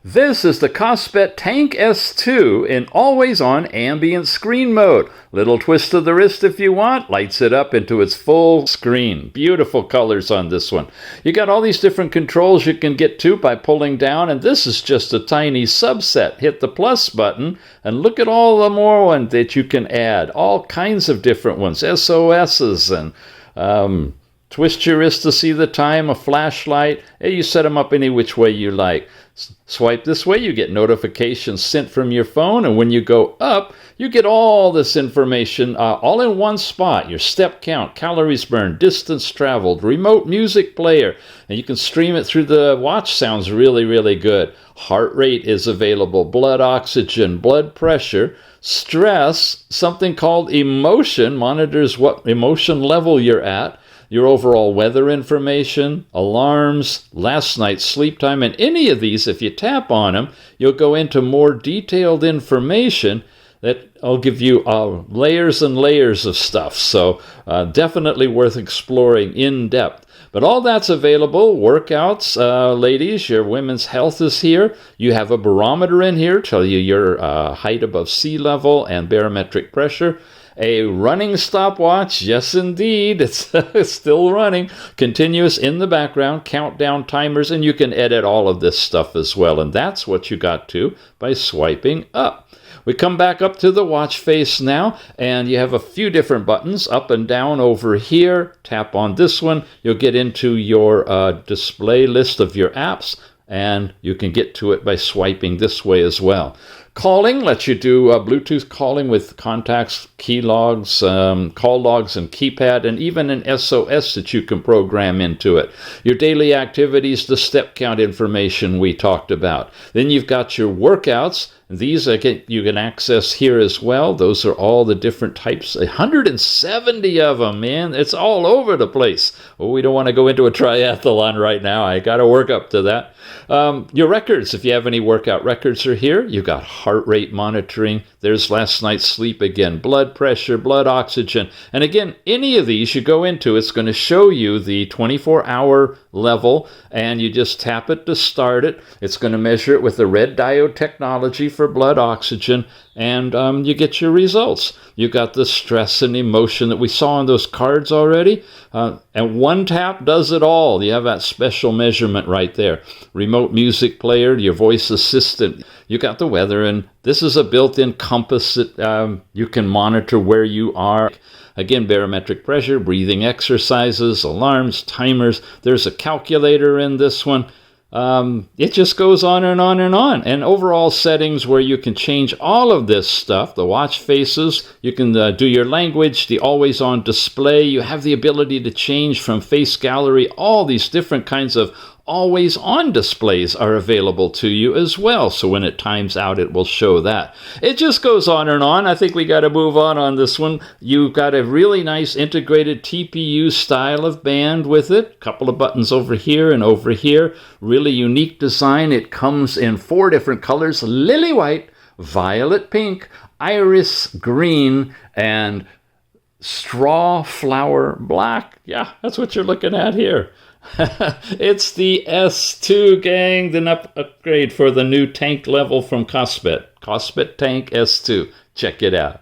This is the Kospet TANK S2 in always-on ambient screen mode. Little twist of the wrist if you want, lights it up into its full screen. Beautiful colors on this one. You got all these different controls you can get to by pulling down, and this is just a tiny subset. Hit the plus button and look at all the more ones that you can add. All kinds of different ones, SOSs and twist your wrist to see the time, a flashlight. You set them up any which way you like. Swipe this way, you get notifications sent from your phone, and when you go up, you get all this information all in one spot. Your step count, calories burned, distance traveled, remote music player, and you can stream it through the watch. Sounds really, really good. Heart rate is available, blood oxygen, blood pressure, stress, something called emotion, monitors what emotion level you're at, your overall weather information, alarms, last night's sleep time, and any of these, if you tap on them, you'll go into more detailed information that will give you layers and layers of stuff. So definitely worth exploring in depth. But all that's available. Workouts, ladies, your women's health is here. You have a barometer in here, tell you your height above sea level and barometric pressure. A running stopwatch, yes indeed, it's still running, continuous in the background, countdown timers, and you can edit all of this stuff as well, and that's what you got to by swiping up. We come back up to the watch face now, and you have a few different buttons up and down over here. Tap on this one, you'll get into your display list of your apps, and you can get to it by swiping this way as well. Calling lets you do Bluetooth calling with contacts, key logs, call logs, and keypad, and even an SOS that you can program into it. Your daily activities, the step count information we talked about. Then you've got your workouts. These you can access here as well. Those are all the different types. 170 of them, man. It's all over the place. Well, we don't want to go into a triathlon right now. I got to work up to that. Your records, if you have any workout records, are here. You've got heart rate monitoring. There's last night's sleep again. Blood pressure, blood oxygen. And again, any of these you go into, it's going to show you the 24-hour level, and you just tap it to start it. It's going to measure it with the red diode technology for blood oxygen, and you get your results. You got the stress and emotion that we saw on those cards already, and one tap does it all. You have that special measurement right there. Remote music player, your voice assistant. You got the weather, and this is a built-in compass that you can monitor where you are. Again, barometric pressure, breathing exercises, alarms, timers. There's a calculator in this one. It just goes on and on and on. And overall settings where you can change all of this stuff. The watch faces, you can do your language, the always-on display. You have the ability to change from face gallery. All these different kinds of always-on displays are available to you as well. So when it times out, it will show that. It just goes on and on. I think we got to move on this one. You've got a really nice integrated TPU style of band with it. A couple of buttons over here and over here. Really unique design. It comes in 4 different colors: lily white, violet pink, iris green, and straw flower black. Yeah, that's what you're looking at here. It's the S2, gang, the upgrade for the new tank level from Kospet. Kospet TANK S2. Check it out.